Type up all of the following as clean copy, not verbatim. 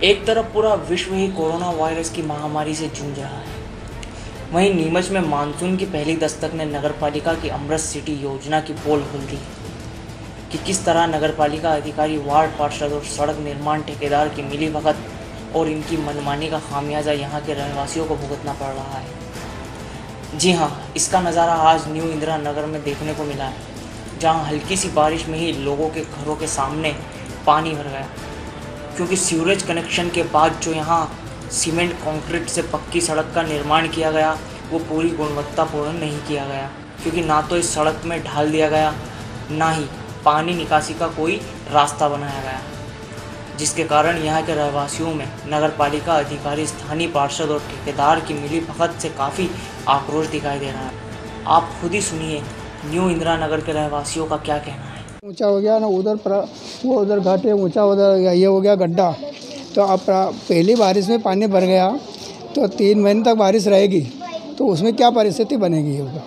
एक तरफ पूरा विश्व ही कोरोना वायरस की महामारी से जूझ रहा है, वहीं नीमच में मानसून की पहली दस्तक ने नगरपालिका की अमृत सिटी योजना की पोल खोल दी कि किस तरह नगरपालिका अधिकारी, वार्ड पार्षद और सड़क निर्माण ठेकेदार की मिलीभगत और इनकी मनमानी का खामियाजा यहाँ के रहवासियों को भुगतना पड़ रहा है। जी हाँ, इसका नज़ारा आज न्यू इंदिरा नगर में देखने को मिला है, जहाँ हल्की सी बारिश में ही लोगों के घरों के सामने पानी भर गया, क्योंकि सीवरेज कनेक्शन के बाद जो यहाँ सीमेंट कंक्रीट से पक्की सड़क का निर्माण किया गया वो पूरी गुणवत्तापूर्ण नहीं किया गया, क्योंकि ना तो इस सड़क में ढाल दिया गया, ना ही पानी निकासी का कोई रास्ता बनाया गया, जिसके कारण यहाँ के रहवासियों में नगरपालिका अधिकारी, स्थानीय पार्षद और ठेकेदार की मिलीभगत से काफ़ी आक्रोश दिखाई दे रहा है। आप खुद ही सुनिए न्यू इंदिरा नगर के रहवासियों का क्या कहना है। ऊंचा हो गया ना उधर पर, वो उधर घाटे ऊंचा, उधर ये हो गया गड्ढा। तो अब पहली बारिश में पानी भर गया तो 3 महीने तक बारिश रहेगी, तो उसमें क्या परिस्थिति बनेगी होगा।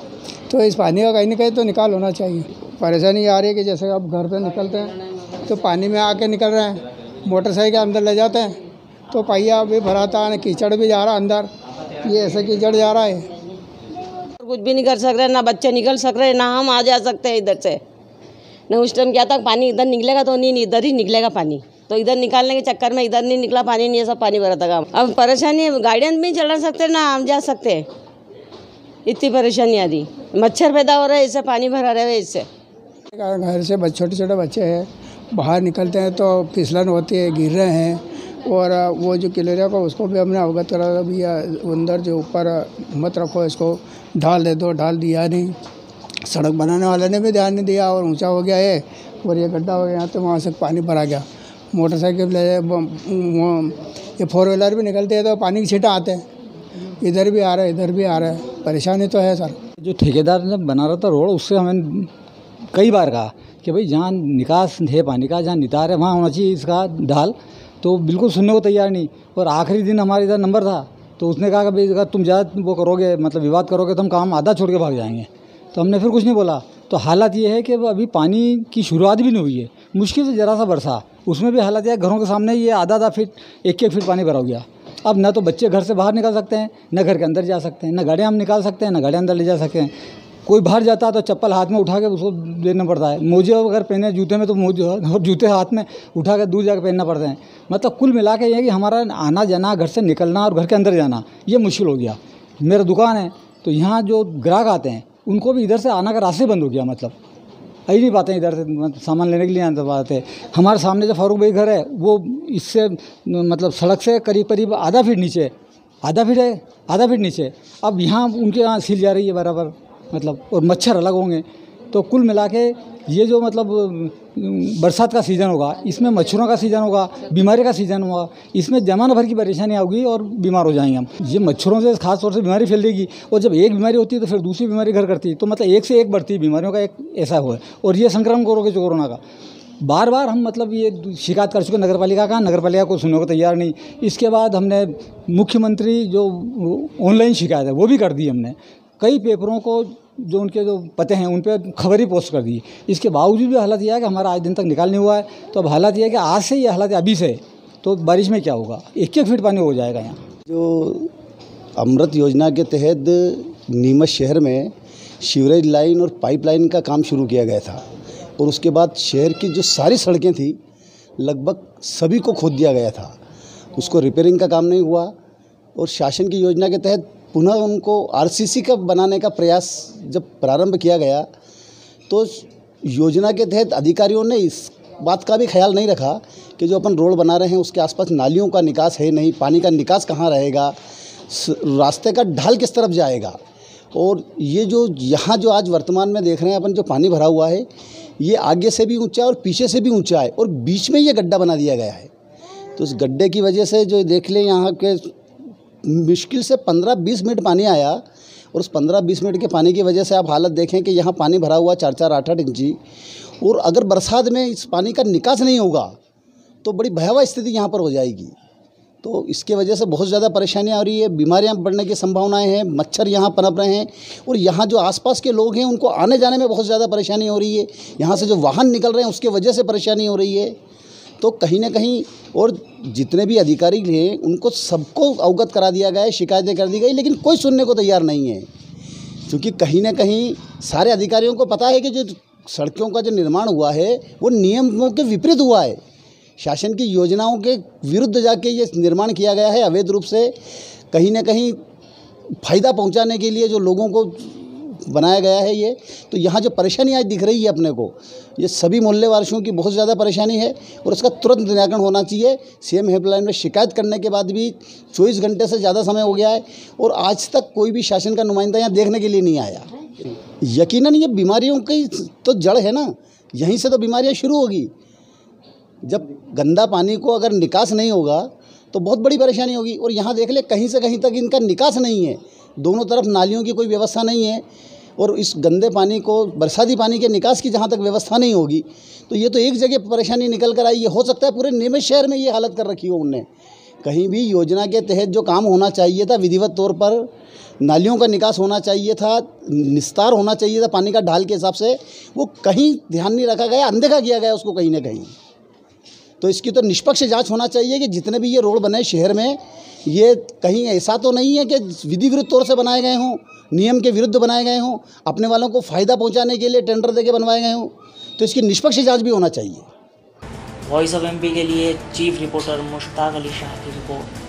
तो इस पानी का कहीं ना कहीं तो निकाल होना चाहिए। परेशानी आ रही है कि जैसे अब घर पे निकलते हैं तो पानी में आके निकल रहे हैं, मोटरसाइकिल अंदर ले जाते हैं तो पहिया भी भराता है, कीचड़ भी जा रहा अंदर, ये ऐसे कीचड़ जा रहा है। कुछ भी नहीं कर सक रहे, ना बच्चे निकल सक रहे, ना हम आ जा सकते हैं इधर से। न उस टाइम क्या था, पानी इधर निकलेगा तो नहीं, इधर ही निकलेगा पानी, तो इधर निकालने के चक्कर में इधर नहीं निकला पानी, नहीं सब पानी भरा था। अब परेशानी है, गाड़ियाँ भी चला सकते ना हम जा सकते, इतनी परेशानी आ रही। मच्छर पैदा हो रहे हैं, इससे पानी भरा रहे हैं। इससे घर से छोटे छोटे बच्चे हैं, बाहर निकलते हैं तो फिसलन होती है, गिर रहे हैं। और वो जो किलेरिया को उसको भी हमने अवगत करा भैया अंदर जो ऊपर मत रखो, इसको ढाल दे दो, ढाल दिया नहीं। सड़क बनाने वाले ने भी ध्यान नहीं दिया और ऊंचा हो गया है और ये गड्ढा हो गया तो वहाँ से पानी भरा गया। मोटरसाइकिल ये 4 व्हीलर भी निकलते हैं तो पानी की छींटा आते हैं, इधर भी आ रहा है, इधर भी आ रहा है। परेशानी तो है सर। जो ठेकेदार ने बना रहा था रोड, उससे हमें कई बार कहा कि भाई जहाँ निकास है पानी का, जहाँ नितार है वहाँ होना चाहिए इसका ढाल, तो बिल्कुल सुनने को तैयार नहीं। और आखिरी दिन हमारे इधर नंबर था तो उसने कहा कि भाई अगर तुम ज़्यादा वो करोगे, मतलब विवाद करोगे तो हम काम आधा छोड़ के भाग जाएंगे। तो हमने फिर कुछ नहीं बोला। तो हालात ये है कि अभी पानी की शुरुआत भी नहीं हुई है, मुश्किल से ज़रा सा बरसा, उसमें भी हालात यह घरों के सामने ये आधा फीट 1-1 फीट पानी भरा हो गया। अब ना तो बच्चे घर से बाहर निकल सकते हैं, ना घर के अंदर जा सकते हैं, ना गाड़ियाँ हम निकाल सकते हैं, ना गाड़ियाँ अंदर ले जा सकते हैं। कोई बाहर जाता है तो चप्पल हाथ में उठा के उसको लेना पड़ता है, मोजे अगर पहने जूते में तो मोजे और जूते हाथ में उठा के दूर जाकर पहनना पड़ते हैं। मतलब कुल मिला के ये है कि हमारा आना जाना, घर से निकलना और घर के अंदर जाना ये मुश्किल हो गया। मेरा दुकान है तो यहाँ जो ग्राहक आते हैं उनको भी इधर से आना का रास्ते बंद हो गया, मतलब आई नहीं पाते इधर से सामान लेने के लिए आते पाते। हमारे सामने जो फारूक भाई घर है वो इससे मतलब सड़क से करीब आधा फीट नीचे, आधा फीट नीचे। अब यहाँ उनके यहाँ सील जा रही है बराबर, मतलब और मच्छर अलग होंगे। तो कुल मिला के ये जो मतलब बरसात का सीज़न होगा, इसमें मच्छरों का सीज़न होगा, बीमारी का सीज़न होगा, इसमें जमाना भर की परेशानी होगी और बीमार हो जाएंगे हम। ये मच्छरों से खास तौर से बीमारी फैलेगी और जब एक बीमारी होती है तो फिर दूसरी बीमारी घर करती है, तो मतलब एक से एक बढ़ती बीमारियों का एक ऐसा हुआ है। और ये संक्रमण करोगे जो कोरोना का बार बार हम मतलब ये शिकायत कर चुके नगरपालिका का, नगरपालिका को सुनने को तैयार नहीं। इसके बाद हमने मुख्यमंत्री जो ऑनलाइन शिकायत है वो भी कर दी हमने, कई पेपरों को जो उनके जो पते हैं उन पर खबर ही पोस्ट कर दी। इसके बावजूद भी हालात यह है कि हमारा आज दिन तक निकाल नहीं हुआ है। तो अब हालात यह है कि आज से ये हालात अभी से, तो बारिश में क्या होगा, 1-1 फीट पानी हो जाएगा यहाँ। जो अमृत योजना के तहत नीमच शहर में सीवरेज लाइन और पाइपलाइन का काम शुरू किया गया था और उसके बाद शहर की जो सारी सड़कें थी लगभग सभी को खोद दिया गया था, उसको रिपेयरिंग का काम नहीं हुआ। और शासन की योजना के तहत पुनः उनको आरसीसी का बनाने का प्रयास जब प्रारंभ किया गया तो योजना के तहत अधिकारियों ने इस बात का भी ख्याल नहीं रखा कि जो अपन रोड बना रहे हैं उसके आसपास नालियों का निकास है नहीं, पानी का निकास कहाँ रहेगा, रास्ते का ढाल किस तरफ जाएगा। और ये जो यहाँ जो आज वर्तमान में देख रहे हैं अपन, जो पानी भरा हुआ है ये आगे से भी ऊंचा है और पीछे से भी ऊंचा है और बीच में ये गड्ढा बना दिया गया है। तो उस गड्ढे की वजह से जो देख लें यहाँ के मुश्किल से 15-20 मिनट पानी आया और उस 15-20 मिनट के पानी की वजह से आप हालत देखें कि यहाँ पानी भरा हुआ 4-4, 8-8 इंची। और अगर बरसात में इस पानी का निकास नहीं होगा तो बड़ी भयावह स्थिति यहाँ पर हो जाएगी। तो इसके वजह से बहुत ज़्यादा परेशानियाँ आ रही है, बीमारियाँ बढ़ने की संभावनाएं हैं, मच्छर यहाँ पनप रहे हैं और यहाँ जो आसपास के लोग हैं उनको आने जाने में बहुत ज़्यादा परेशानी हो रही है। यहाँ से जो वाहन निकल रहे हैं उसके वजह से परेशानी हो रही है। तो कहीं ना कहीं और जितने भी अधिकारी हैं उनको सबको अवगत करा दिया गया है, शिकायतें कर दी गई, लेकिन कोई सुनने को तैयार नहीं है। क्योंकि कहीं ना कहीं सारे अधिकारियों को पता है कि जो सड़कों का जो निर्माण हुआ है वो नियमों के विपरीत हुआ है, शासन की योजनाओं के विरुद्ध जाके ये निर्माण किया गया है। अवैध रूप से कहीं ना कहीं फ़ायदा पहुंचाने के लिए जो लोगों को बनाया गया है ये, तो यहाँ जो परेशानी आज दिख रही है अपने को, ये सभी मोहल्ले वासियों की बहुत ज़्यादा परेशानी है और इसका तुरंत निराकरण होना चाहिए। सीएम हेल्पलाइन में शिकायत करने के बाद भी 24 घंटे से ज़्यादा समय हो गया है और आज तक कोई भी शासन का नुमाइंदा यहाँ देखने के लिए नहीं आया। यकीनन ये बीमारियों की तो जड़ है ना, यहीं से तो बीमारियाँ शुरू होगी। जब गंदा पानी को अगर निकास नहीं होगा तो बहुत बड़ी परेशानी होगी। और यहाँ देख ले, कहीं से कहीं तक इनका निकास नहीं है, दोनों तरफ नालियों की कोई व्यवस्था नहीं है और इस गंदे पानी को, बरसाती पानी के निकास की जहाँ तक व्यवस्था नहीं होगी तो ये तो एक जगह परेशानी निकल कर आई। ये हो सकता है पूरे नीमच शहर में ये हालत कर रखी हो उनने। कहीं भी योजना के तहत जो काम होना चाहिए था, विधिवत तौर पर नालियों का निकास होना चाहिए था, निस्तार होना चाहिए था पानी का ढाल के हिसाब से, वो कहीं ध्यान नहीं रखा गया, अनदेखा किया गया उसको कहीं ना कहीं। तो इसकी तो निष्पक्ष जांच होना चाहिए कि जितने भी ये रोड बने शहर में, ये कहीं ऐसा तो नहीं है कि विधि विरुद्ध तौर से बनाए गए हों, नियम के विरुद्ध बनाए गए हों, अपने वालों को फ़ायदा पहुंचाने के लिए टेंडर देके बनवाए गए हों। तो इसकी निष्पक्ष जांच भी होना चाहिए। वॉइस ऑफ एमपी के लिए चीफ रिपोर्टर मुश्ताक अली शाह की रिपोर्ट।